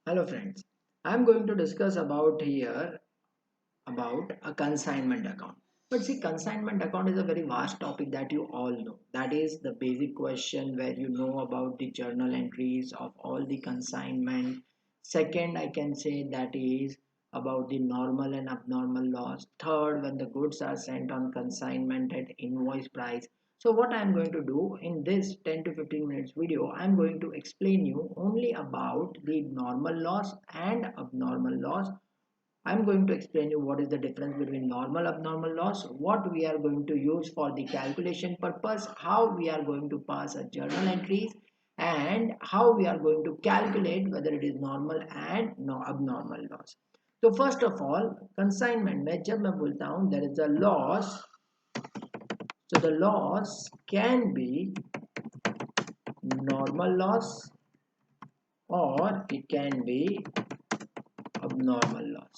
Hello friends, I am going to discuss about a consignment account. But see, consignment account is a very vast topic that you all know. That is the basic question where you know about the journal entries of all the consignment. Second, I can say that is about the normal and abnormal loss. Third, when the goods are sent on consignment at invoice price. So what I am going to do in this 10 to 15 minutes video, I am going to explain you only about the normal loss and abnormal loss. I'm going to explain you what is the difference between normal abnormal loss, what we are going to use for the calculation purpose, how we are going to pass a journal entries, and how we are going to calculate whether it is normal and no abnormal loss. So first of all, consignment में जब मैं बोलता हूँ there is a loss, so the loss can be normal loss or it can be abnormal loss.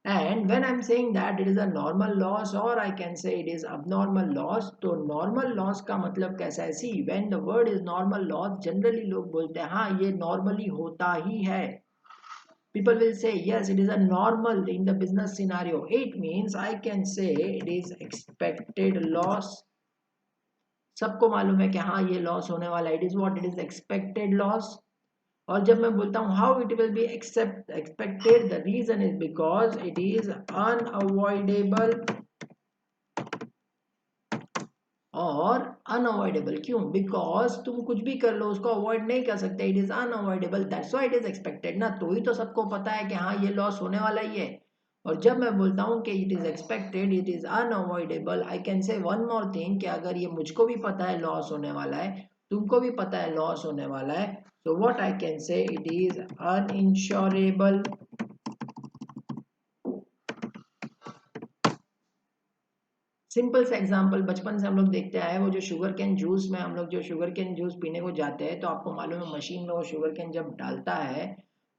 And when I'm saying that it is a normal loss or I can say it is abnormal loss, तो normal loss का मतलब कैसा है? See, when the word is normal loss, generally लोग बोलते हैं हाँ ये normally होता ही है. People will say yes, it is a normal in the business scenario. It means I can say it is expected loss. सबको मालूम है कि हाँ ये लॉस होने वाला है. It is what? It is expected loss. और जब मैं बोलता हूँ how it will be expected, the reason is because it is unavoidable. और अनअवॉइडेबल क्यों? बिकॉज तुम कुछ भी कर लो उसको अवॉइड नहीं कर सकते. It is unavoidable, that's why it is expected ना. तो ही तो सबको पता है कि हाँ ये लॉस होने वाला ही है. और जब मैं बोलता हूँ कि it is expected, it is unavoidable, I can से वन मोर थिंग कि अगर ये मुझको भी पता है लॉस होने वाला है, तुमको भी पता है लॉस होने वाला है, so what I can say, it is uninsurable. Simple सा एग्जांपल बचपन से हम लोग देखते आए, वो जो शुगर कैन जूस में हम लोग जो शुगर कैन जूस पीने को जाते हैं तो आपको मालूम है मशीन में वो शुगर कैन जब डालता है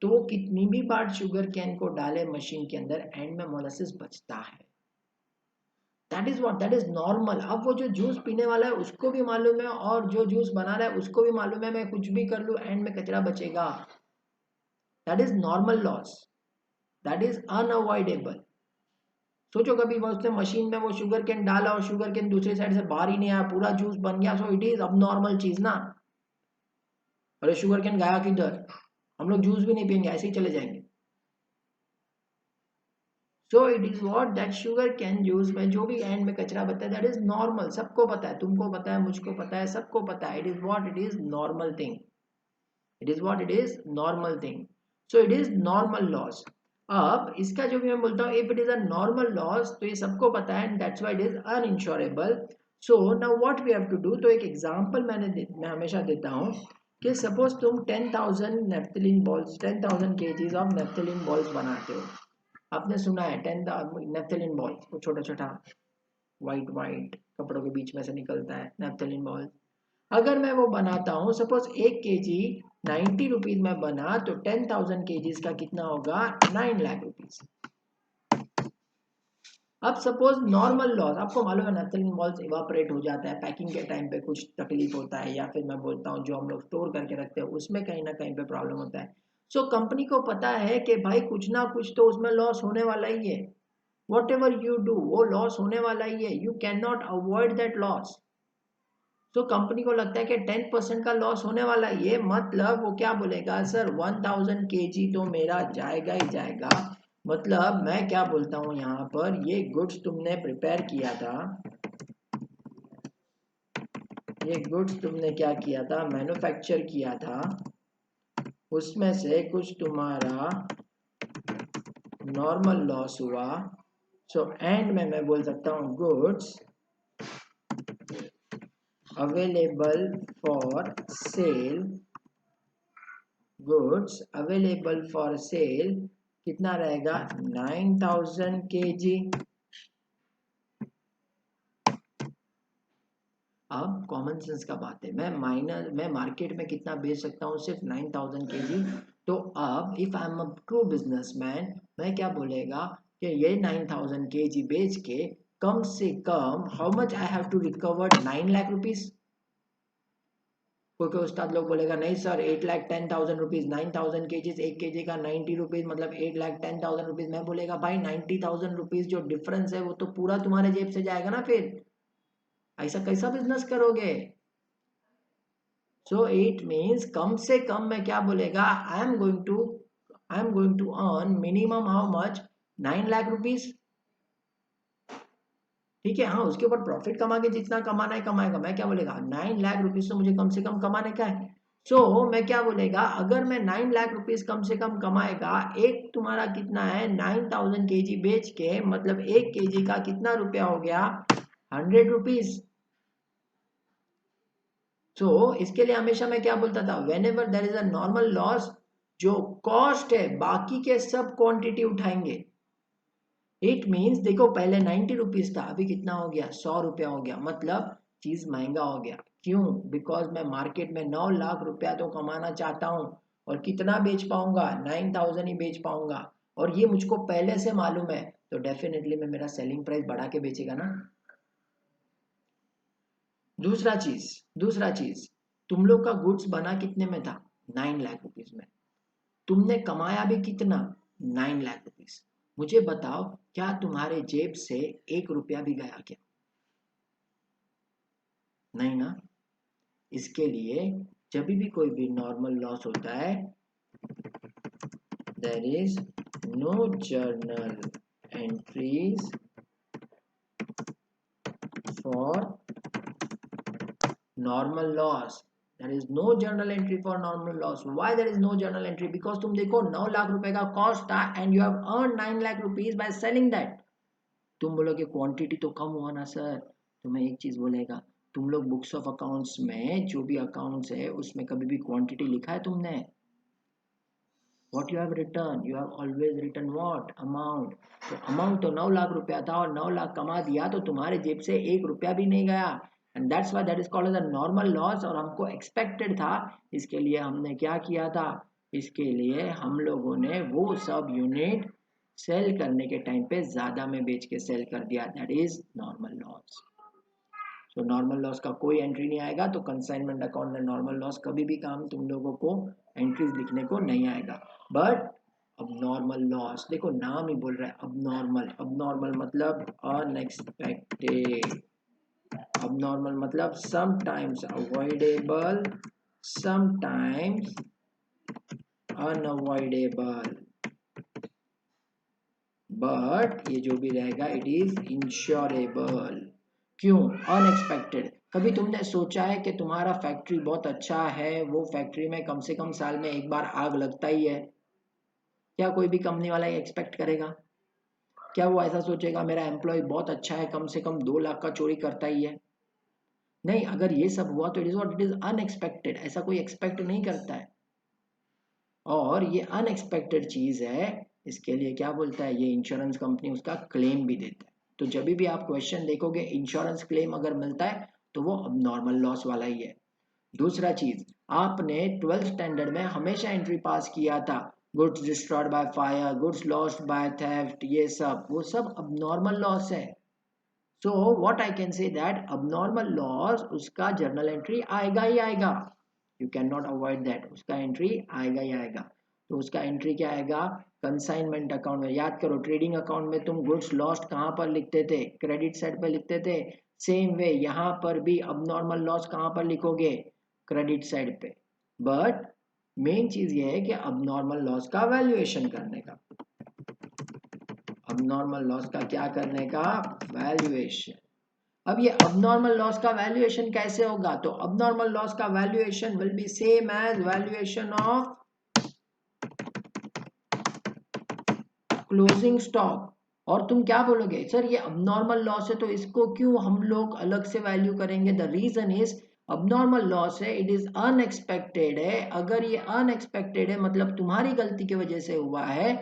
तो वो कितनी भी बार शुगर कैन को डाले मशीन के अंदर, एंड में मोलासिस बचता है. That is what, that is normal. अब वो जो जूस पीने वाला है उसको भी मालूम है और जो जूस बना रहा है उसको भी मालूम है मैं कुछ भी कर लूँ एंड में कचरा बचेगा. That is normal loss, that is unavoidable. सोचो कभी वो उसने मशीन में वो शुगर कैन डाला और शुगर कैन दूसरी साइड से बाहर ही नहीं आया, पूरा जूस बन गया. सो इट इज अब नॉर्मल चीज ना. अरे शुगर कैन गया किधर, हम लोग जूस भी नहीं पियेंगे, ऐसे ही चले जाएंगे. सो it is what, that sugar cane juice में जो भी एंड में कचरा बचता है दैट इज नॉर्मल. सबको पता है, तुमको पता है, मुझको पता है, सबको पता है. It is what, it is normal thing. It is what, it is normal thing. So it is normal loss. अब इसका जो भी मैं बोलता हूँ if it is a normal loss तो ये सबको पता है, that's why it is uninsurable. So now what we have to do, तो एक एग्जांपल मैं हमेशा देता हूँ कि सपोज तुम 10,000 naphthalene balls, 10,000 KGs of naphthalene balls बनाते हो. आपने सुना है 10 नेफ्थलीन बॉल्स, वो छोटा छोटा वाइट वाइट कपड़ों के बीच में से निकलता है नेफ्थलीन बॉल्स. अगर मैं वो बनाता हूँ सपोज 1 kg 90 रुपीज में बना, तो 10,000 केजीज का कितना होगा? 9 लाख रुपीज. अब सपोज नॉर्मल लॉस, आपको मालूम है नैप्थलीन बॉल्स इवापोरेट हो जाता है पैकिंग के टाइम पे, कुछ तकलीफ होता है, या फिर मैं बोलता हूँ जो हम लोग स्टोर करके रखते हैं उसमें कहीं ना कहीं पे प्रॉब्लम होता है. सो कंपनी को पता है कि भाई कुछ ना कुछ तो उसमें लॉस होने वाला ही है. वॉट एवर यू डू वो लॉस होने वाला ही है. You can not avoid that loss. तो कंपनी को लगता है कि 10% का लॉस होने वाला है, ये मतलब वो क्या बोलेगा, सर 1,000 kg तो मेरा जाएगा ही जाएगा. मतलब मैं क्या बोलता हूँ यहाँ पर, ये गुड्स तुमने प्रिपेयर किया था, ये गुड्स तुमने क्या किया था, मैन्युफैक्चर किया था, उसमें से कुछ तुम्हारा नॉर्मल लॉस हुआ. सो एंड में मैं बोल सकता हूँ goods available for sale, goods available for sale कितना रहेगा? 9,000 kg. अब कॉमन सेंस का बात है, मैं मार्केट में कितना बेच सकता हूँ? सिर्फ 9,000 kg. तो अब if I am a true businessman, मैं क्या बोलेगा कि ये 9,000 kg बेच के कम से कम how much I have to recover? 9 lakh rupees. कोई कोई उस्ताद लोग बोलेगा नहीं सर 8,10,000 रुपीज, 9,000 केजीज, 1 केजी का 90 रुपीज मतलब 8,10,000 रुपीज। मैं बोलेगा भाई 90,000 रुपीज जो डिफरेंस है वो तो पूरा तुम्हारे जेब से जाएगा ना, फिर ऐसा कैसा बिजनेस करोगे? सो इट मीन्स कम से कम मैं क्या बोलेगा, I am going to earn minimum how much, 9 lakh rupees. ठीक है, हाँ उसके ऊपर प्रॉफिट कमा के जितना कमाना है कमाएगा। मैं क्या बोलेगा 9 लाख रुपीज तो मुझे कम से कम कमाने का है। मैं क्या बोलेगा, अगर मैं 9 लाख रुपीज कम से कम कमाएगा, एक तुम्हारा कितना है 9,000 केजी बेच के, मतलब 1 केजी का कितना रुपया हो गया, 100 रुपीज। इसके लिए हमेशा मैं क्या बोलता था, when ever there is a normal loss, जो कॉस्ट है बाकी के सब क्वांटिटी उठाएंगे। इट मीन्स देखो पहले 90 रुपीज था, अभी कितना हो गया, 100 रुपया हो गया, मतलब चीज महंगा हो गया। क्यों? बिकॉज मैं मार्केट में 9 लाख रुपया तो कमाना चाहता हूँ, और कितना बेच पाऊंगा, 9,000 ही बेच पाऊंगा, और ये मुझको पहले से मालूम है, तो डेफिनेटली मैं मेरा सेलिंग प्राइस बढ़ा के बेचेगा ना। दूसरा चीज, तुम लोग का गुड्स बना कितने में था, 9 लाख रुपीज में। तुमने कमाया भी कितना, 9 लाख रुपीज। मुझे बताओ क्या तुम्हारे जेब से 1 रुपया भी गया क्या? नहीं ना। इसके लिए जब भी कोई भी नॉर्मल लॉस होता है, there is no journal entries for normal loss. There is no journal entry for normal loss. Why there is no journal entry? Because तुम देखो 9 लाख रुपए का कॉस्ट था and you have earn 9 lakh rupees by selling that. तुम बोलोगे quantity तो कम हुआ ना सर, तो मैं एक चीज बोलेगा, तुम लोग बुक्स ऑफ अकाउंट्स में जो भी अकाउंट्स है उसमें कभी भी क्वांटिटी लिखा है तुमने? What you have return, you have always return what, amount. तो अमाउंट तो 9 लाख रुपया था, और 9 लाख कमा दिया तो तुम्हारे जेब से 1 रुपया भी नहीं गया, and that's why that is called as a normal loss. और हमको एक्सपेक्टेड था, इसके लिए हमने क्या किया था, इसके लिए हम लोगों ने वो सब यूनिट सेल करने के टाइम पे ज्यादा में बेच के सेल कर दिया, दैट इज नॉर्मल लॉस। तो नॉर्मल लॉस का कोई एंट्री नहीं आएगा, तो कंसाइनमेंट अकाउंट में नॉर्मल लॉस कभी भी काम तुम लोगों को एंट्रीज लिखने को नहीं आएगा। बट अब नॉर्मल लॉस देखो, नाम ही बोल रहा है अब नॉर्मल। अब नॉर्मल मतलब अनएक्सपेक्टेड, अब नॉर्मल मतलब sometimes avoidable, sometimes unavoidable, but ये जो भी रहेगा इट इज इंश्योरेबल। क्यों अनएक्सपेक्टेड? कभी तुमने सोचा है कि तुम्हारा फैक्ट्री बहुत अच्छा है, वो फैक्ट्री में कम से कम साल में एक बार आग लगता ही है? क्या कोई भी कंपनी वाला एक्सपेक्ट करेगा? क्या वो ऐसा सोचेगा मेरा एम्प्लॉय बहुत अच्छा है, कम से कम 2 लाख का चोरी करता ही है? नहीं, अगर ये सब हुआ तो it is what, it is unexpected, ऐसा कोई एक्सपेक्ट नहीं करता है, और ये अनएक्सपेक्टेड चीज है। इसके लिए क्या बोलता है, ये इंश्योरेंस कंपनी उसका क्लेम भी देता है। तो जब भी आप क्वेश्चन देखोगे इंश्योरेंस क्लेम अगर मिलता है तो वो अब नॉर्मल लॉस वाला ही है। दूसरा चीज, आपने 12th स्टैंडर्ड में हमेशा एंट्री पास किया था, goods destroyed by fire, goods lost by theft, ये सब वो सब अब नॉर्मल लॉस है। So what I can say that अब नॉर्मल लॉस उसका जर्नल एंट्री आएगा ही आएगा, you can not avoid that, उसका एंट्री आएगा ही आएगा। तो उसका एंट्री क्या आएगा, कंसाइनमेंट अकाउंट में। याद करो ट्रेडिंग अकाउंट में तुम गुड्स लॉस्ट कहाँ पर लिखते थे, क्रेडिट साइड पर लिखते थे। सेम वे यहाँ पर भी अब नॉर्मल लॉस कहाँ पर लिखोगे, क्रेडिट साइड पे। बट मेन चीज ये है कि अब नॉर्मल लॉस का वैल्यूएशन करने का, अब नॉर्मल लॉस का क्या करने का, वैल्यूएशन। अब ये अबनॉर्मल लॉस का वैल्यूएशन कैसे होगा, तो अबनॉर्मल लॉस का valuation will be same as valuation of closing stock. और तुम क्या बोलोगे सर ये अबनॉर्मल लॉस है तो इसको क्यों हम लोग अलग से वैल्यू करेंगे, the reason is abnormal loss है, इट इज अनएक्सपेक्टेड है। अगर ये अनएक्सपेक्टेड है मतलब तुम्हारी गलती की वजह से हुआ है,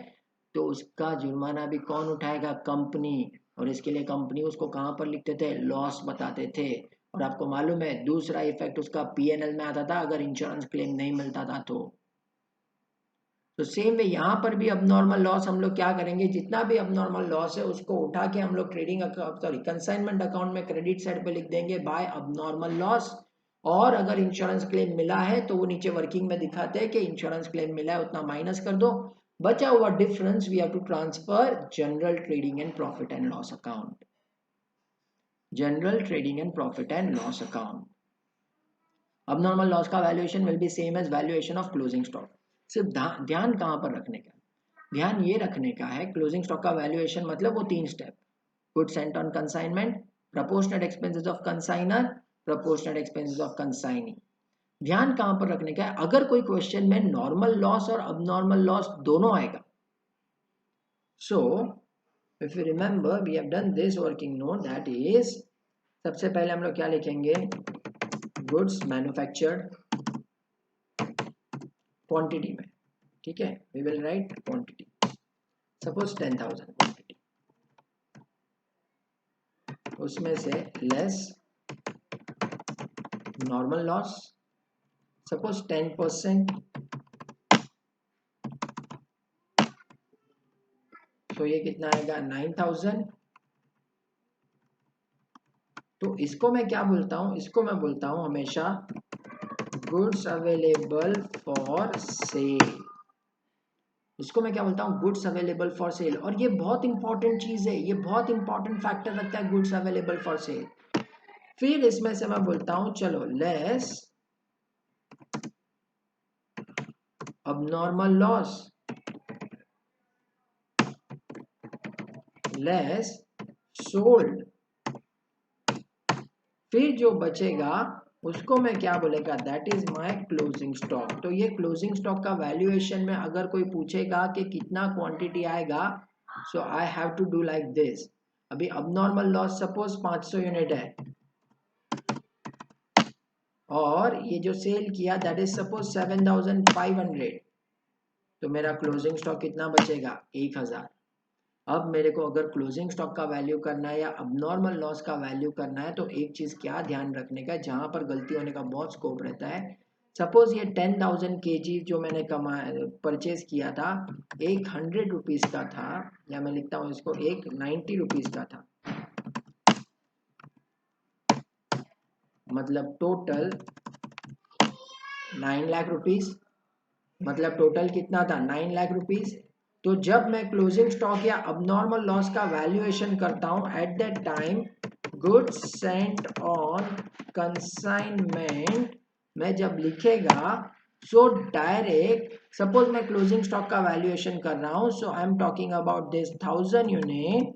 तो उसका जुर्माना भी कौन उठाएगा, कंपनी। और इसके लिए कंपनी उसको कहाँ पर लिखते थे, लॉस बताते थे। और आपको मालूम है दूसरा इफेक्ट उसका पीएनएल में आता था अगर इंश्योरेंस क्लेम नहीं मिलता था तो सेम वे यहाँ पर भी अबनॉर्मल लॉस हम लोग क्या करेंगे, जितना भी अबनॉर्मल लॉस है उसको उठा के हम लोग trading account, sorry consignment account में क्रेडिट साइड पे लिख देंगे बाय अबनॉर्मल लॉस। और अगर इंश्योरेंस क्लेम मिला है तो वो नीचे वर्किंग में दिखाते हैं कि इंश्योरेंस क्लेम मिला है, उतना माइनस कर दो, बचा हुआ difference we have to transfer general trading and profit and loss account, general trading and profit and loss account. abnormal loss का valuation will be same as valuation of closing stock. सिर्फ ध्यान कहां पर रखने का, ध्यान ये रखने का है क्लोजिंग स्टॉक का वैल्यूएशन मतलब वो 3 step, goods sent on consignment, proportionate expenses of consignor, proportionate expenses of consignee. ध्यान कहां पर रखने का है, अगर कोई क्वेश्चन में नॉर्मल लॉस और अबनॉर्मल लॉस दोनों आएगा, so if you remember we have done this working note, that is सबसे पहले हम लोग क्या लिखेंगे, गुड्स मैन्युफैक्चर्ड क्वांटिटी में, ठीक है, we will write quantity, suppose 10,000 quantity, उसमें से लेस नॉर्मल लॉस, सपोज 10%, तो ये कितना आएगा 9,000। तो इसको मैं क्या बोलता हूं, इसको मैं बोलता हूं हमेशा गुड्स अवेलेबल फॉर सेल, इसको मैं क्या बोलता हूँ, गुड्स अवेलेबल फॉर सेल। और ये बहुत इंपॉर्टेंट चीज है, ये बहुत इंपॉर्टेंट फैक्टर रखता है गुड्स अवेलेबल फॉर सेल। फिर इसमें से मैं बोलता हूं चलो less abnormal loss, less sold, फिर जो बचेगा उसको मैं क्या बोलेगा, that is my closing stock. तो ये क्लोजिंग स्टॉक का वैल्यूएशन में अगर कोई पूछेगा कि कितना क्वांटिटी आएगा, so I have to do like this. अभी अबनॉर्मल लॉस सपोज 500 यूनिट है, और ये जो सेल किया दैट इज सपोज 7,500, तो मेरा क्लोजिंग स्टॉक कितना बचेगा 1,000। अब मेरे को अगर क्लोजिंग स्टॉक का वैल्यू करना है या अबनॉर्मल लॉस का वैल्यू करना है, तो एक चीज क्या ध्यान रखने का, जहां पर गलती होने का बहुत स्कोप रहता है, सपोज ये 10,000 kg जो मैंने कमाया परचेज किया था, एक 100 रुपीज का था, या मैं लिखता हूं इसको एक 90 रुपीज का था, मतलब टोटल 9 लाख रुपीज, मतलब टोटल कितना था 9 लाख रुपीज। तो जब मैं क्लोजिंग स्टॉक या अबनॉर्मल लॉस का वैल्यूएशन करता हूं at that time goods sent on consignment में जब लिखेगा, सो डायरेक्ट सपोज मैं क्लोजिंग स्टॉक का वैल्यूएशन कर रहा हूं, so I am talking about this 1,000 unit,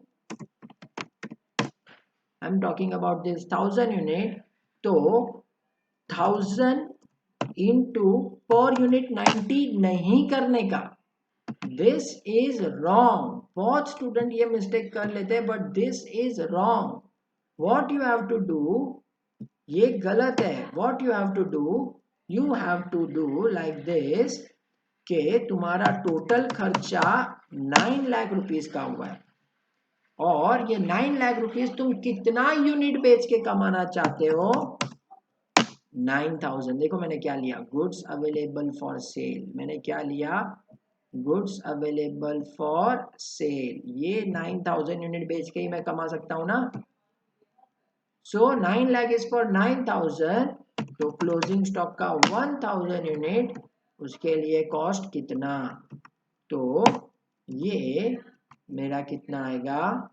I am talking about this 1,000 unit, तो 1,000 इंटू पर यूनिट 90 नहीं करने का, दिस इज रॉन्ग। बहुत स्टूडेंट ये मिस्टेक कर लेते हैं, but this is wrong. What you have to do, ये गलत है, what you have to do, you have to do like this कि तुम्हारा टोटल खर्चा 9 लाख रुपीस का हुआ है, और ये 9 लाख रुपीस तुम कितना यूनिट बेच के कमाना चाहते हो, 9,000। देखो मैंने क्या लिया, गुड्स अवेलेबल फॉर सेल, मैंने क्या लिया, गुड्स अवेलेबल फॉर सेल, ये 9,000 यूनिट बेच के ही मैं कमा सकता हूं ना। सो 9 लाख इज फॉर 9,000, तो क्लोजिंग स्टॉक का 1,000 यूनिट, उसके लिए कॉस्ट कितना, तो ये मेरा कितना आएगा,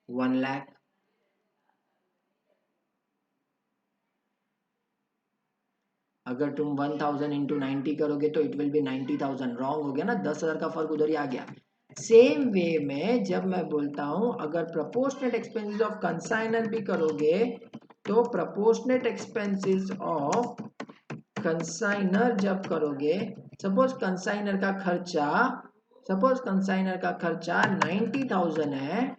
1 लाख। अगर तुम 1,000 इंटू 90 करोगे तो इट विल बी 90,000, रॉन्ग हो गया ना, 10,000 का फर्क उधर ही आ गया। सेम वे में जब मैं बोलता हूं अगर प्रोपोर्शनेट एक्सपेंसेस ऑफ कंसाइनर भी करोगे, तो प्रोपोर्शनेट एक्सपेंसेस ऑफ कंसाइनर जब करोगे, सपोज कंसाइनर का खर्चा, सपोज कंसाइनर का खर्चा 90,000 है,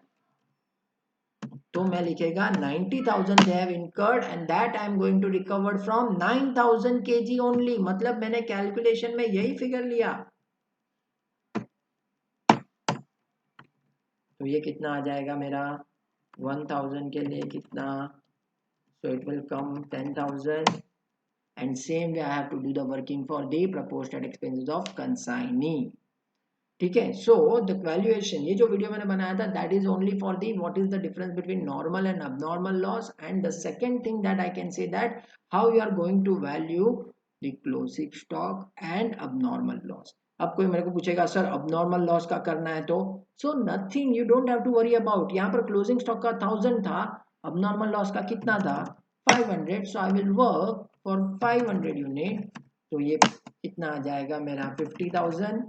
तो मैं लिखेगा 90,000 they have incurred and that I am going to recover from 9,000 kg only, मतलब मैंने कैलकुलेशन में यही फिगर लिया। तो ये कितना आ जाएगा मेरा 1,000 के लिए कितना, so it will come 10,000, and same way I have to do the working for the proportionate expenses of consignee। ठीक है. सो द वैल्यूएशन, ये जो वीडियो मैंने बनाया था, that is only for the what is the difference between normal and abnormal loss. And the second thing that I can say that how you are going to value the closing stock and abnormal loss. अब कोई मेरे को पूछेगा sir abnormal loss का करना है तो, so nothing, you don't have to worry about. यहाँ पर क्लोजिंग स्टॉक का 1000 था, अबनॉर्मल लॉस का कितना था 500. So I will work for 500 unit. तो ये कितना आ जाएगा मेरा 50,000,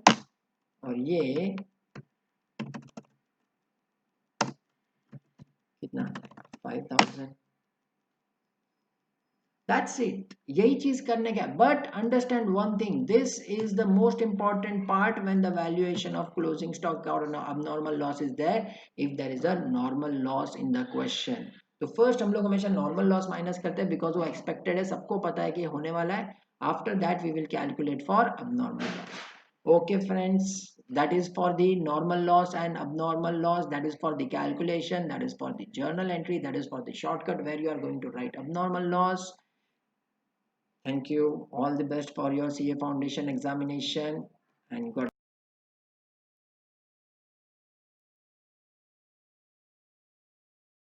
और ये कितना 5,000. That's it. यही चीज करने का. But understand one thing, this is the most important part when the valuation of closing stock और abnormal loss is there. If there is a normal loss in the question, तो first हम लोग हमेशा normal loss minus करते हैं because वो expected है, सबको पता है कि होने वाला है. After that we will calculate for abnormal loss. Okay, friends, that is for the normal loss and abnormal loss. That is for the calculation. That is for the journal entry. That is for the shortcut where you are going to write abnormal loss. Thank you. All the best for your CA Foundation examination, and God